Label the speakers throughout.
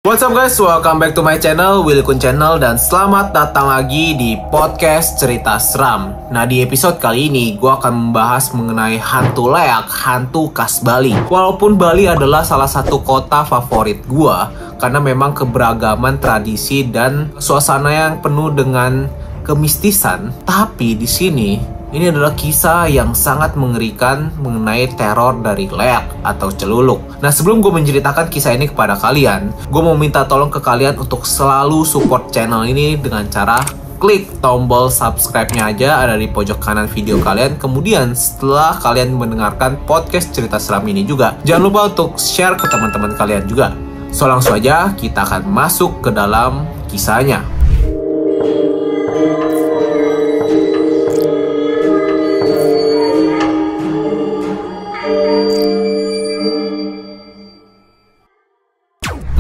Speaker 1: What's up guys, welcome back to my channel, Willy Kun Channel, dan selamat datang lagi di podcast cerita seram. Nah, di episode kali ini gue akan membahas mengenai hantu leak, hantu khas Bali. Walaupun Bali adalah salah satu kota favorit gue, karena memang keberagaman tradisi dan suasana yang penuh dengan kemistisan, tapi di sini ini adalah kisah yang sangat mengerikan mengenai teror dari leak atau celuluk. Nah, sebelum gue menceritakan kisah ini kepada kalian, gue mau minta tolong ke kalian untuk selalu support channel ini dengan cara klik tombol subscribe-nya aja, ada di pojok kanan video kalian. Kemudian setelah kalian mendengarkan podcast cerita seram ini juga, jangan lupa untuk share ke teman-teman kalian juga. So, langsung aja kita akan masuk ke dalam kisahnya.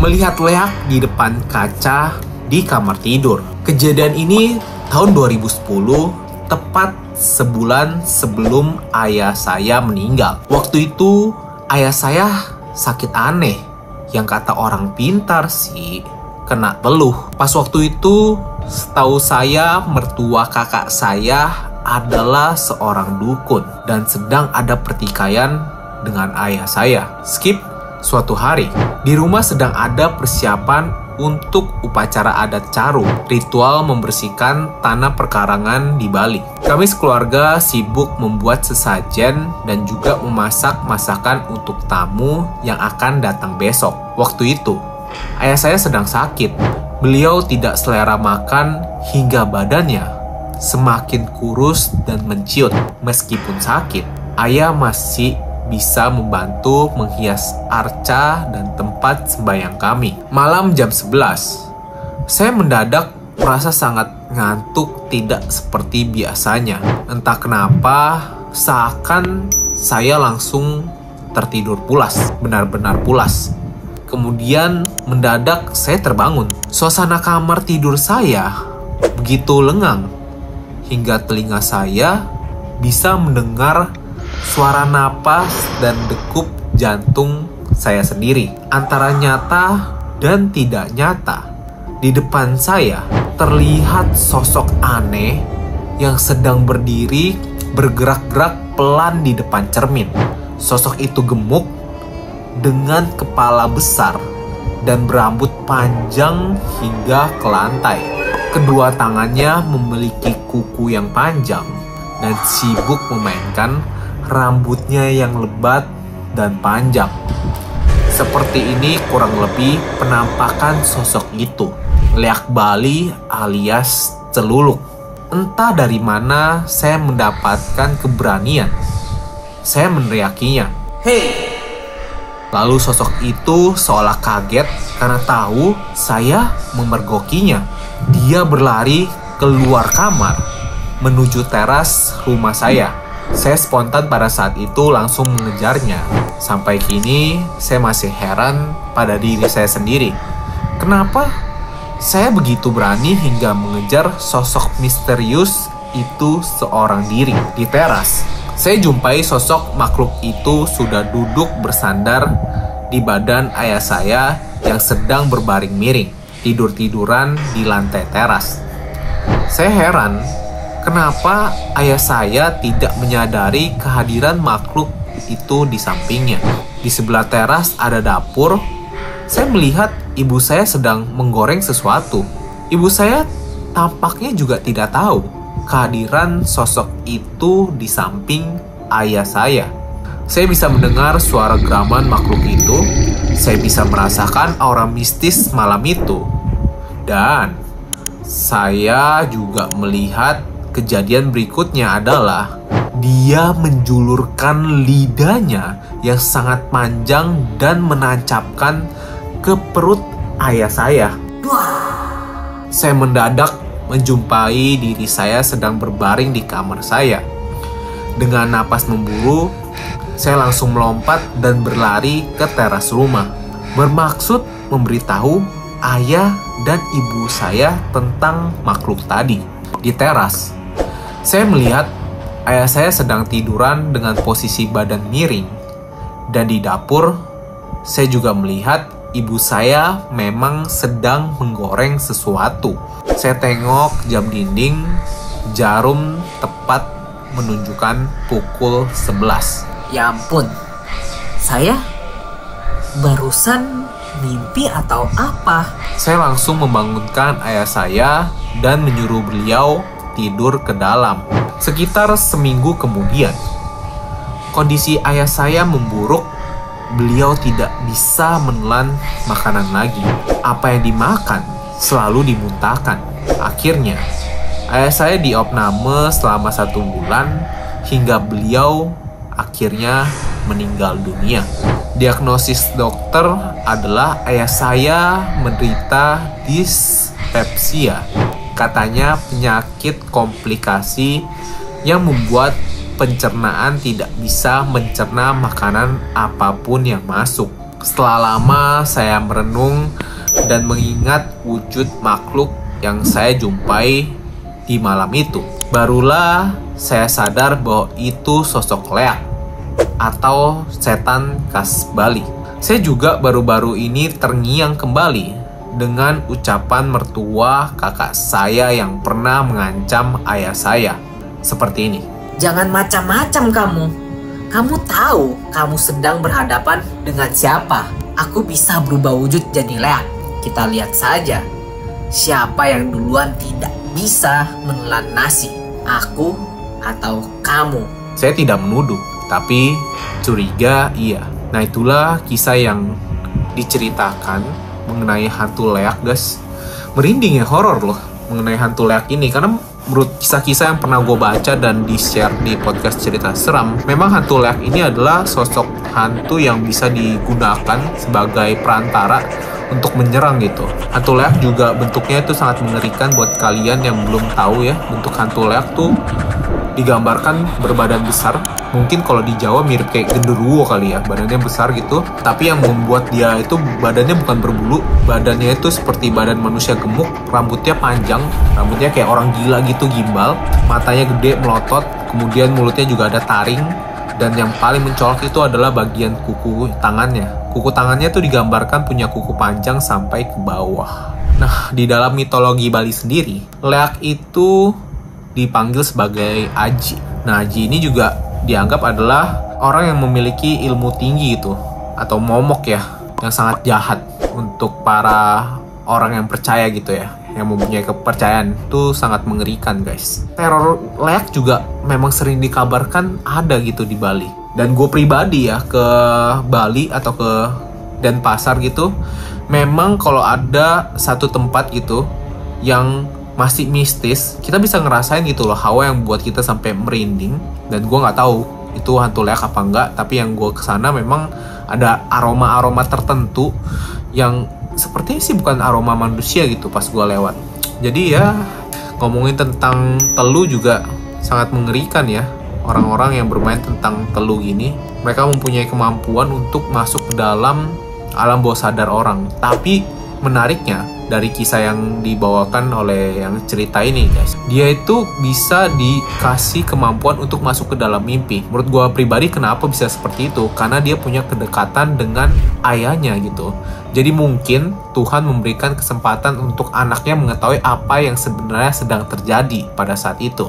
Speaker 1: Melihat leak di depan kaca di kamar tidur. Kejadian ini tahun 2010, tepat sebulan sebelum ayah saya meninggal. Waktu itu ayah saya sakit aneh, yang kata orang pintar sih kena peluh. Pas waktu itu setahu saya mertua kakak saya adalah seorang dukun dan sedang ada pertikaian dengan ayah saya. Skip. Suatu hari, di rumah sedang ada persiapan untuk upacara adat Caru, ritual membersihkan tanah perkarangan di Bali. Kami sekeluarga sibuk membuat sesajen dan juga memasak masakan untuk tamu yang akan datang besok. Waktu itu, ayah saya sedang sakit. Beliau tidak selera makan hingga badannya semakin kurus dan menciut. Meskipun sakit, ayah masih bisa membantu menghias arca dan tempat sembahyang kami. Malam jam 11, saya mendadak merasa sangat ngantuk, tidak seperti biasanya. Entah kenapa, seakan saya langsung tertidur pulas, benar-benar pulas. Kemudian mendadak saya terbangun. Suasana kamar tidur saya begitu lengang, hingga telinga saya bisa mendengar suara napas dan degup jantung saya sendiri. Antara nyata dan tidak nyata, di depan saya terlihat sosok aneh yang sedang berdiri bergerak-gerak pelan di depan cermin. Sosok itu gemuk dengan kepala besar dan berambut panjang hingga ke lantai. Kedua tangannya memiliki kuku yang panjang dan sibuk memainkan rambutnya yang lebat dan panjang. Seperti ini kurang lebih penampakan sosok itu. Leak Bali alias celuluk. Entah dari mana saya mendapatkan keberanian. Saya meneriakinya, "Hei!" Lalu sosok itu seolah kaget karena tahu saya memergokinya. Dia berlari keluar kamar menuju teras rumah saya. Saya spontan pada saat itu langsung mengejarnya. Sampai kini saya masih heran pada diri saya sendiri. Kenapa saya begitu berani hingga mengejar sosok misterius itu seorang diri. Di teras, saya jumpai sosok makhluk itu sudah duduk bersandar di badan ayah saya yang sedang berbaring miring, tidur-tiduran di lantai teras. Saya heran, kenapa ayah saya tidak menyadari kehadiran makhluk itu di sampingnya. Di sebelah teras ada dapur. Saya melihat ibu saya sedang menggoreng sesuatu. Ibu saya tampaknya juga tidak tahu kehadiran sosok itu di samping ayah saya. Saya bisa mendengar suara geraman makhluk itu. Saya bisa merasakan aura mistis malam itu. Dan saya juga melihat kejadian berikutnya adalah dia menjulurkan lidahnya yang sangat panjang dan menancapkan ke perut ayah saya. Saya mendadak menjumpai diri saya sedang berbaring di kamar saya. Dengan napas memburu, saya langsung melompat dan berlari ke teras rumah, bermaksud memberitahu ayah dan ibu saya tentang makhluk tadi. Di teras, saya melihat ayah saya sedang tiduran dengan posisi badan miring. Dan di dapur, saya juga melihat ibu saya memang sedang menggoreng sesuatu. Saya tengok jam dinding, jarum tepat menunjukkan pukul 11.
Speaker 2: Ya ampun, saya barusan mimpi atau apa?
Speaker 1: Saya langsung membangunkan ayah saya dan menyuruh beliau tidur ke dalam. Sekitar seminggu kemudian, kondisi ayah saya memburuk. Beliau tidak bisa menelan makanan lagi. Apa yang dimakan selalu dimuntahkan. Akhirnya, ayah saya diopname selama 1 bulan hingga beliau akhirnya meninggal dunia. Diagnosis dokter adalah ayah saya menderita dispepsia. Katanya penyakit komplikasi yang membuat pencernaan tidak bisa mencerna makanan apapun yang masuk. Setelah lama saya merenung dan mengingat wujud makhluk yang saya jumpai di malam itu. Barulah saya sadar bahwa itu sosok Leak atau setan khas Bali. Saya juga baru-baru ini terngiang kembali dengan ucapan mertua kakak saya yang pernah mengancam ayah saya. Seperti ini.
Speaker 2: Jangan macam-macam kamu. Kamu tahu kamu sedang berhadapan dengan siapa. Aku bisa berubah wujud jadi Leak. Kita lihat saja siapa yang duluan tidak bisa menelan nasi. Aku atau kamu.
Speaker 1: Saya tidak menuduh, tapi curiga iya. Nah, itulah kisah yang diceritakan mengenai hantu Leak, guys. Merinding ya, horor loh mengenai hantu Leak ini. Karena menurut kisah-kisah yang pernah gue baca dan di-share di podcast Cerita Seram, memang hantu Leak ini adalah sosok hantu yang bisa digunakan sebagai perantara untuk menyerang gitu. Hantu Leak juga bentuknya itu sangat mengerikan. Buat kalian yang belum tahu ya, bentuk hantu Leak tuh digambarkan berbadan besar. Mungkin kalau di Jawa mirip kayak genderuwo kali ya, badannya besar gitu. Tapi yang membuat dia itu badannya bukan berbulu, badannya itu seperti badan manusia gemuk, rambutnya panjang, rambutnya kayak orang gila gitu, gimbal, matanya gede melotot, kemudian mulutnya juga ada taring, dan yang paling mencolok itu adalah bagian kuku tangannya. Kuku tangannya tuh digambarkan punya kuku panjang sampai ke bawah. Nah, di dalam mitologi Bali sendiri, Leak itu dipanggil sebagai Aji. Nah, Aji ini juga dianggap adalah orang yang memiliki ilmu tinggi itu, atau momok ya, yang sangat jahat untuk para orang yang percaya gitu ya, yang mempunyai kepercayaan. Itu sangat mengerikan, guys. Teror Leak juga memang sering dikabarkan ada gitu di Bali. Dan gue pribadi ya ke Bali atau ke Denpasar gitu, memang kalau ada satu tempat gitu yang masih mistis, kita bisa ngerasain gitu loh hawa yang buat kita sampai merinding. Dan gue nggak tahu itu hantu Leak apa enggak, tapi yang gue kesana memang ada aroma-aroma tertentu yang sepertinya sih bukan aroma manusia gitu pas gue lewat. Jadi ya, ngomongin tentang telu juga sangat mengerikan ya. Orang-orang yang bermain tentang telu gini, mereka mempunyai kemampuan untuk masuk ke dalam alam bawah sadar orang. Tapi menariknya, dari kisah yang dibawakan oleh yang cerita ini, guys, dia itu bisa dikasih kemampuan untuk masuk ke dalam mimpi. Menurut gue pribadi, kenapa bisa seperti itu? Karena dia punya kedekatan dengan ayahnya gitu. Jadi mungkin Tuhan memberikan kesempatan untuk anaknya mengetahui apa yang sebenarnya sedang terjadi pada saat itu.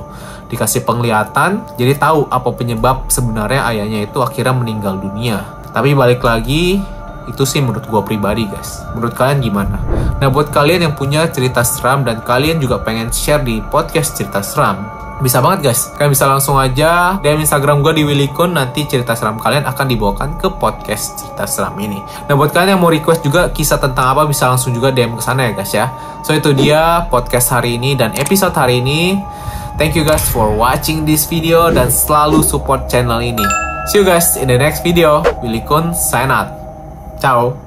Speaker 1: Dikasih penglihatan, jadi tahu apa penyebab sebenarnya ayahnya itu akhirnya meninggal dunia. Tapi balik lagi, itu sih menurut gue pribadi, guys. Menurut kalian gimana? Nah, buat kalian yang punya cerita seram dan kalian juga pengen share di podcast Cerita Seram, bisa banget, guys. Kalian bisa langsung aja DM Instagram gue di Willycon. Nanti cerita seram kalian akan dibawakan ke podcast Cerita Seram ini. Nah, buat kalian yang mau request juga kisah tentang apa, bisa langsung juga DM ke sana ya, guys ya. So, itu dia podcast hari ini dan episode hari ini. Thank you guys for watching this video dan selalu support channel ini. See you guys in the next video. Willycon sign out. Ciao.